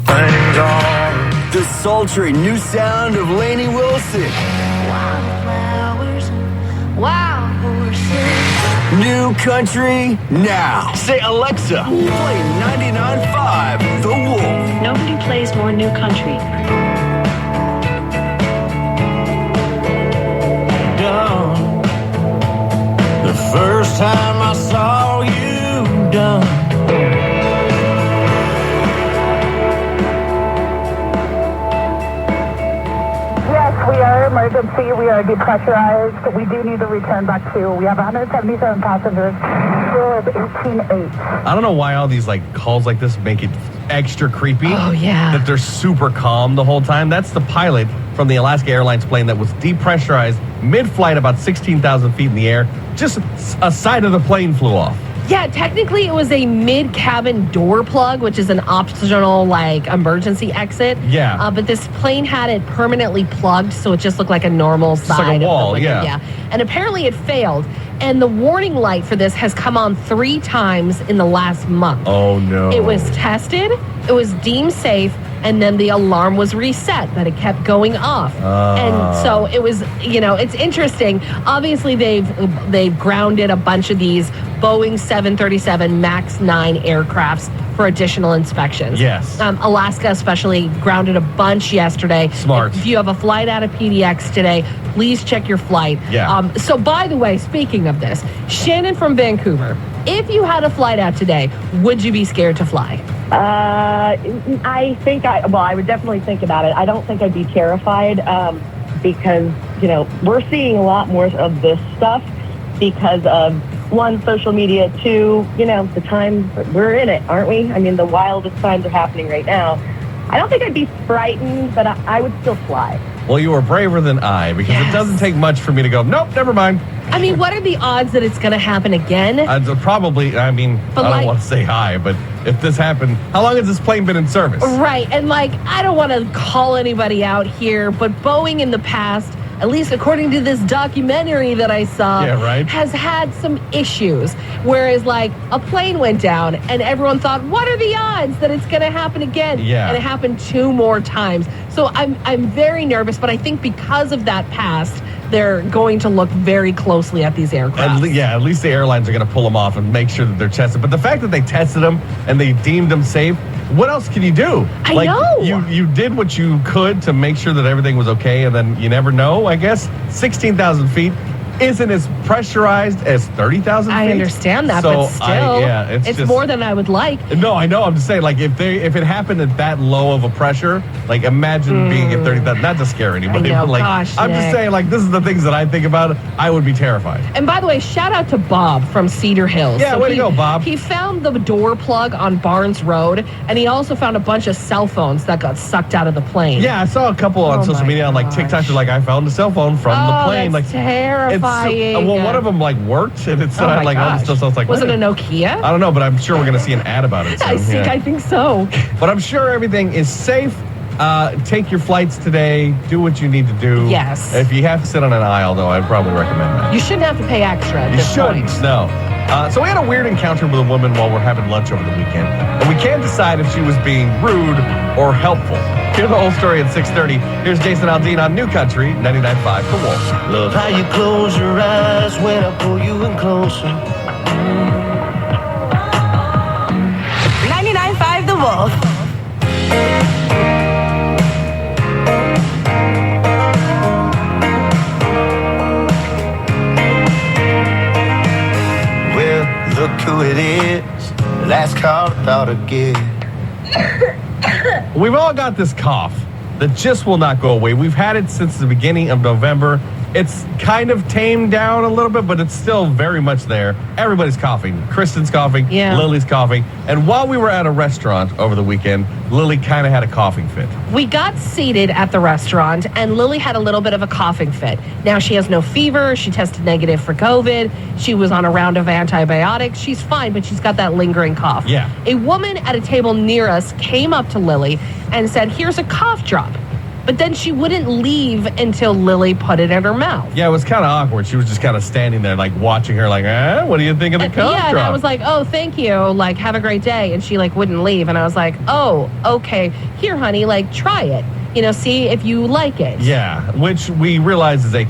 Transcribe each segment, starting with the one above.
things are. The sultry new sound of Lainey Wilson. Wildflowers, wild horses. New country now. Say, Alexa, play 99.5 The Wolf. Nobody plays more new country. Done. The first time I saw you done. Yes, we are emergency. We are depressurized. We do need to return back to. We have 177 passengers. Still is 18.8. I don't know why all these calls like this make it extra creepy. Oh, yeah. That they're super calm the whole time. That's the pilot from the Alaska Airlines plane that was depressurized mid-flight about 16,000 feet in the air. Just a side of the plane flew off. Yeah, technically it was a mid-cabin door plug, which is an optional, emergency exit. Yeah. But this plane had it permanently plugged, so it just looked like a normal side like a wall, of the window. yeah. And apparently it failed. And the warning light for this has come on 3 times in the last month. Oh, no. It was tested, it was deemed safe, and then the alarm was reset, that it kept going off. And so it was, it's interesting. Obviously, they've grounded a bunch of these Boeing 737 MAX 9 aircrafts for additional inspections. Yes. Alaska especially grounded a bunch yesterday. Smart. If you have a flight out of PDX today, please check your flight. Yeah. So by the way, speaking of this, Shannon from Vancouver, if you had a flight out today, would you be scared to fly? I think I would definitely think about it. I don't think I'd be terrified because, we're seeing a lot more of this stuff because of, 1, social media, 2, the time we're in it, aren't we? I mean, the wildest times are happening right now. I don't think I'd be frightened, but I would still fly. Well, you were braver than I, because it doesn't take much for me to go, nope, never mind. I mean, what are the odds that it's going to happen again? Probably, I don't want to say high, but if this happened, how long has this plane been in service? Right, and I don't want to call anybody out here, but Boeing in the past, at least according to this documentary that I saw, has had some issues. Whereas, a plane went down and everyone thought, what are the odds that it's going to happen again? Yeah. And it happened 2 more times. So I'm very nervous, but I think because of that past, they're going to look very closely at these aircraft. At least the airlines are going to pull them off and make sure that they're tested. But the fact that they tested them and they deemed them safe, what else can you do? I know. You did what you could to make sure that everything was okay, and then you never know, I guess. 16,000 feet isn't as pressurized as 30,000 feet. I understand that, but still, it's more than I would like. No, I know. I'm just saying, if it happened at that low of a pressure, imagine being at 30,000. Not to scare anybody, I know, but gosh, I'm Nick. just saying, this is the things that I think about. I would be terrified. And by the way, shout out to Bob from Cedar Hills. Yeah, way to go, Bob. He found the door plug on Barnes Road, and he also found a bunch of cell phones that got sucked out of the plane. Yeah, I saw a couple on social media on TikTok. They're I found a cell phone from the plane. That's terrifying. One of them worked, and it said gosh. it still sounds was it a Nokia? I don't know, but I'm sure we're going to see an ad about it soon. I think so. But I'm sure everything is safe. Take your flights today. Do what you need to do. Yes. If you have to sit on an aisle, though, I'd probably recommend that. You shouldn't have to pay extra at You this shouldn't. point. No. So we had a weird encounter with a woman while we're having lunch over the weekend, and we can't decide if she was being rude or helpful. Hear the whole story at 6:30. Here's Jason Aldean on New Country 99.5 The Wolf. Love how you close your eyes when I pull you in closer. 99.5 The Wolf. Well, look who it is. Last call I thought I'd get. We've all got this cough that just will not go away. We've had it since the beginning of November. It's kind of tamed down a little bit, but it's still very much there. Everybody's coughing. Kristen's coughing. Yeah. Lily's coughing. And while we were at a restaurant over the weekend, Lily kind of had a coughing fit. We got seated at the restaurant, and Lily had a little bit of a coughing fit. Now, she has no fever. She tested negative for COVID. She was on a round of antibiotics. She's fine, but she's got that lingering cough. Yeah. A woman at a table near us came up to Lily and said, "Here's a cough drop." but then she wouldn't leave until Lily put it in her mouth. Yeah, it was kind of awkward. She was just kind of standing there, like, watching her, like, what do you think of the cough Yeah, drop? and I was like, oh, thank you. Like, have a great day. And she, like, wouldn't leave. And I was like, oh, okay. Here, honey, like, try it. See if you like it. Yeah, which we realized is a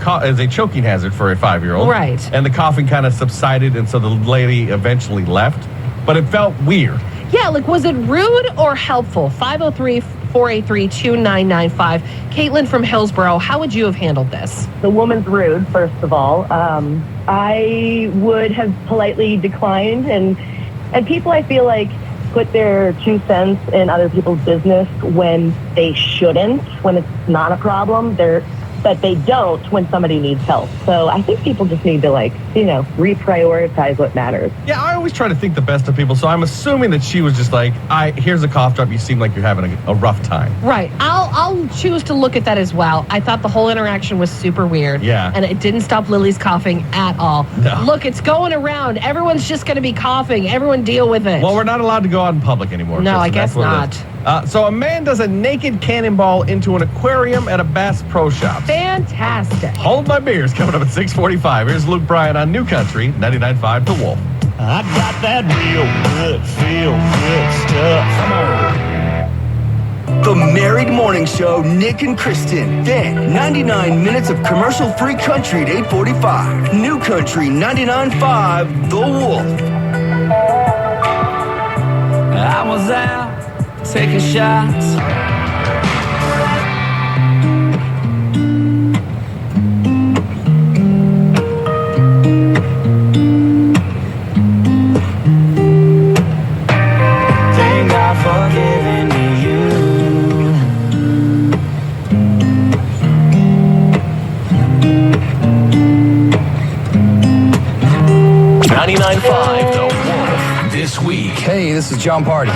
choking hazard for a 5-year-old. Right. And the coughing kind of subsided, and so the lady eventually left. But it felt weird. Yeah, like, was it rude or helpful? 503-483-2995. Caitlin from Hillsborough, how would you have handled this? The woman's rude, first of all. I would have politely declined, and people, I feel like, put their 2 cents in other people's business when they shouldn't, when it's not a problem. But they don't when somebody needs help. So I think people just need to, reprioritize what matters. Yeah, I always try to think the best of people, so I'm assuming that she was just like, here's a cough drop, you seem like you're having a rough time. Right. I'll choose to look at that as well. I thought the whole interaction was super weird. Yeah. And it didn't stop Lily's coughing at all. No. Look, it's going around. Everyone's just going to be coughing. Everyone deal with it. Well, we're not allowed to go out in public anymore. No, Kristen. I guess not. So a man does a naked cannonball into an aquarium at a Bass Pro Shop. Fantastic. Hold my beers coming up at 6:45. Here's Luke Bryan on New Country 99.5 The Wolf. I got that real good, feel good stuff. Come on. The Married Morning Show, Nick and Kristen. Then 99 minutes of commercial-free country at 8:45. New Country 99.5 The Wolf. I was out taking shots. Thank God for giving me you. 99.5 The Wolf. This week. Hey, this is John Party.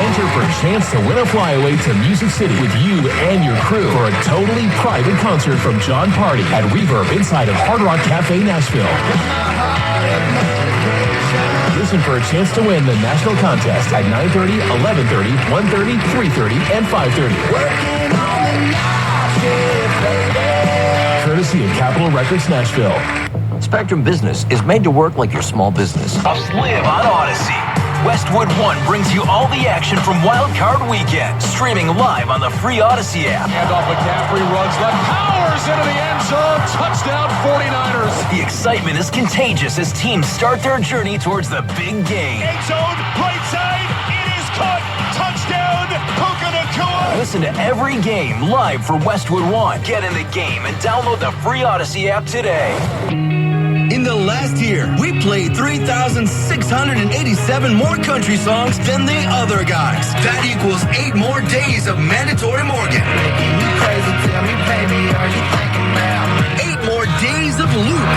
Enter for a chance to win a flyaway to Music City with you and your crew for a totally private concert from John Party at Reverb inside of Hard Rock Cafe, Nashville. Listen for a chance to win the national contest at 9:30, 11:30, 1:30, 3:30, and 5:30. Courtesy of Capitol Records, Nashville. Spectrum Business is made to work like your small business. Live on Odyssey. Westwood One brings you all the action from Wild Card Weekend, streaming live on the free Odyssey app. Handoff McCaffrey, runs left, powers into the end zone, touchdown 49ers. The excitement is contagious as teams start their journey towards the big game. End zone, right side, it is caught, touchdown, Puka Nacua. Listen to every game live for Westwood One. Get in the game and download the free Odyssey app today. In the last year, we played 3,687 more country songs than the other guys. That equals 8 more days of mandatory Morgan. 8 more days of Luke.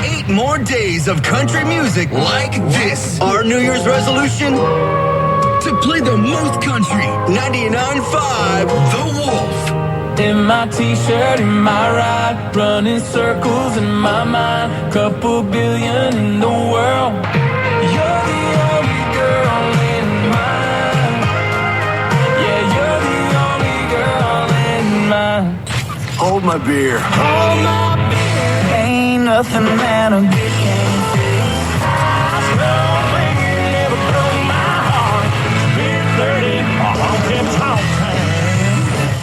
8 more days of country music like this. Our New Year's resolution? To play the most country. 99.5 The Wolf. In my t-shirt, in my ride, running circles in my mind, couple billion in the world. You're the only girl in mine. Yeah, you're the only girl in mine. Hold my beer. Hold my beer. Ain't nothing that a bitch can't fix. No way you never broke my heart. Beer 30, a honkin' tonk.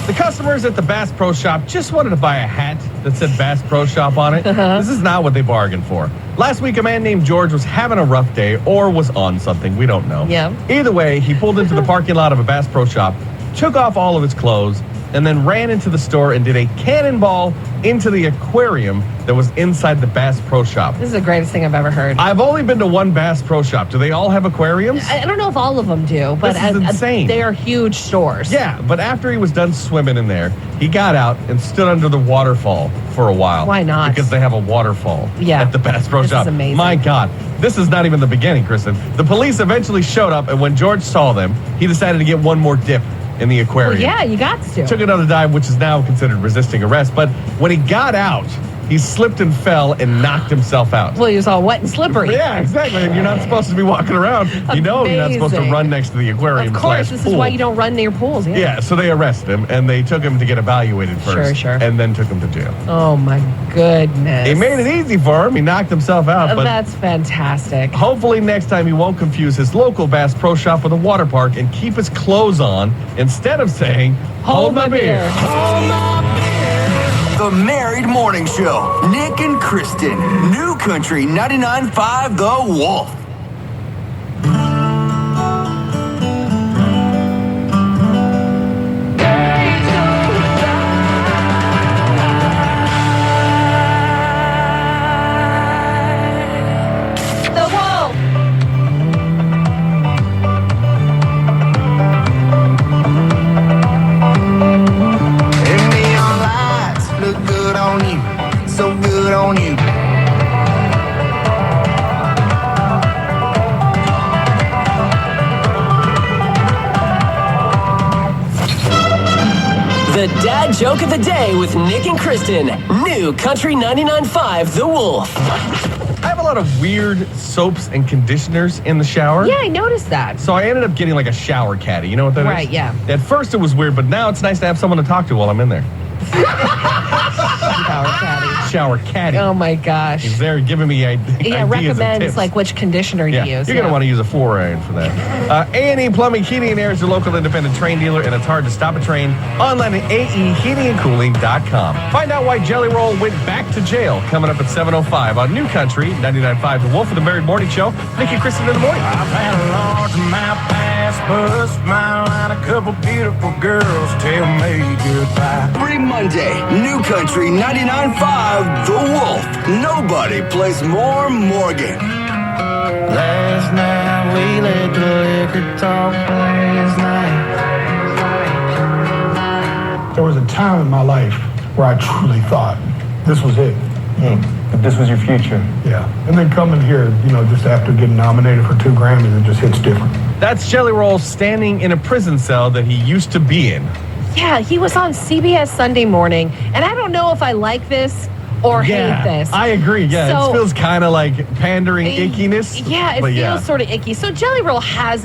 The customers at the Bass Pro Shop just wanted to buy a hat that said Bass Pro Shop on it. This is not what they bargained for. Last week, a man named George was having a rough day or was on something. We don't know. Yeah. Either way, he pulled into the parking lot of a Bass Pro Shop, took off all of his clothes, and then ran into the store and did a cannonball into the aquarium that was inside the Bass Pro Shop. This is the greatest thing I've ever heard. I've only been to one Bass Pro Shop. Do they all have aquariums? I don't know if all of them do, but This is insane. they are huge stores. Yeah, but after he was done swimming in there, he got out and stood under the waterfall for a while. Why not? Because they have a waterfall at the Bass Pro This Shop. is amazing. My God, this is not even the beginning, Kristen. The police eventually showed up, and when George saw them, he decided to get one more dip in the aquarium. Well, yeah, you got to. Took another dive, which is now considered resisting arrest. But when he got out, he slipped and fell and knocked himself out. Well, he was all wet and slippery. Yeah, exactly. And you're not supposed to be walking around. You know you're not supposed to run next to the aquarium. Of course, this is why you don't run near pools. Yeah, so they arrested him, and they took him to get evaluated first. Sure. And then took him to jail. Oh, my goodness. He made it easy for him. He knocked himself out. But that's fantastic. hopefully next time he won't confuse his local Bass Pro Shop with a water park and keep his clothes on instead of saying, hold my beer. Hold my beer. The Married Morning Show. Nick and Kristen. New Country 99.5 The Wolf. The dad joke of the day with Nick and Kristen. New Country 99.5 The Wolf. I have a lot of weird soaps and conditioners in the shower. Yeah, I noticed that. So I ended up getting like a shower caddy. You know what that is? Right, yeah. At first it was weird, but now it's nice to have someone to talk to while I'm in there. Shower caddy. Oh my gosh. He's there giving me ideas. Yeah, recommends like which conditioner to use. You're going to want to use a 4-iron for that. A&E Plumbing, Heating and Air is your local independent Train dealer, and it's hard to stop a Train. Online at aeheatingandcooling.com. Find out why Jelly Roll went back to jail. Coming up at 7:05 on New Country 99.5 The Wolf of the Married Morning Show. Nick and Kristen in the morning. I've had a large mouth pass, but a smile and a couple beautiful girls tell me goodbye. Every Monday, New Country 99.5 The Wolf. Nobody plays more Morgan. Last night we let the liquor talk last night. There was a time in my life where I truly thought this was it. That this was your future. Yeah. And then coming here, just after getting nominated for 2 Grammys, it just hits different. That's Jelly Roll standing in a prison cell that he used to be in. Yeah, he was on CBS Sunday Morning, and I don't know if I like this or hate this. I agree. Yeah, So- it feels kind of like pandering ickiness. Yeah, it feels sort of icky. So Jelly Roll has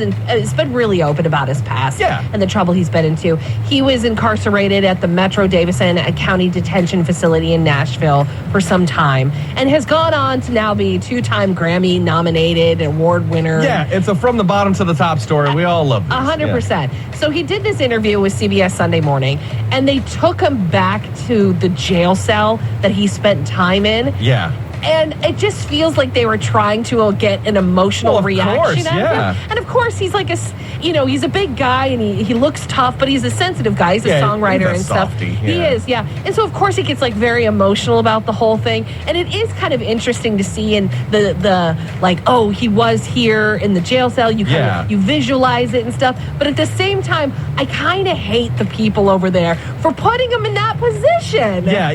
been really open about his past and the trouble he's been into. He was incarcerated at the Metro Davison County Detention Facility in Nashville for some time and has gone on to now be 2-time Grammy-nominated award winner. Yeah, it's a from the bottom to the top story. We all love this. 100%. So he did this interview with CBS Sunday Morning, and they took him back to the jail cell that he spent time in. Yeah. And it just feels like they were trying to get an emotional reaction out of him. And of course, he's like he's a big guy and he looks tough, but he's a sensitive guy. He's a songwriter and stuff. He is, yeah. And so, of course, he gets like very emotional about the whole thing. And it is kind of interesting to see in the he was here in the jail cell. You you visualize it and stuff. But at the same time, I kind of hate the people over there for putting him in that position. Yeah,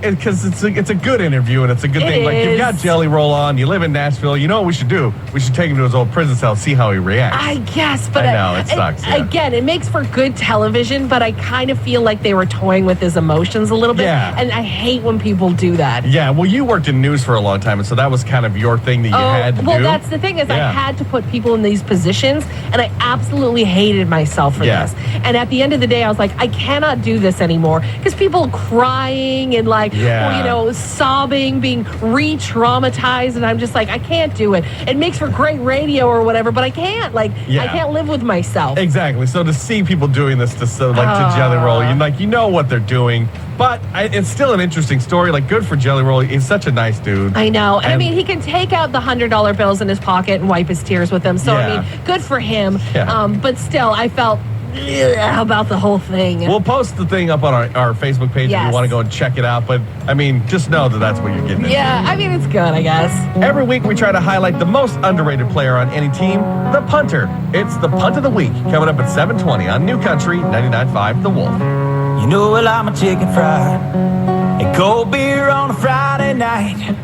because it's a good interview and it's a good thing. Like, you've got Jelly Roll on, you live in Nashville, you know what we should do? We should take him to his old prison cell, see how he reacts. I guess, but I know, it sucks. Again, it makes for good television, but I kind of feel like they were toying with his emotions a little bit. Yeah. And I hate when people do that. Yeah, well, you worked in news for a long time, and so that was kind of your thing that you had to do. Well, that's the thing is I had to put people in these positions, and I absolutely hated myself for this. And at the end of the day, I was like, I cannot do this anymore because people crying and sobbing, being re-traumatized, and I'm just like, I can't do it. It makes for great radio or whatever, but I can't. I can't live with myself. Exactly. So to see people doing this to Jelly Roll, you know what they're doing. But it's still an interesting story. Like, good for Jelly Roll. He's such a nice dude. I know. And I mean, he can take out the $100 bills in his pocket and wipe his tears with them. So, I mean, good for him. Yeah. But still, I felt about the whole thing. We'll post the thing up on our Facebook page if you want to go and check it out. But, I mean, just know that that's what you're getting into. Yeah, I mean, it's good, I guess. Every week we try to highlight the most underrated player on any team, the punter. It's the Punt of the Week, coming up at 7:20 on New Country 99.5 The Wolf. You know I like my chicken fried and cold beer on a Friday night.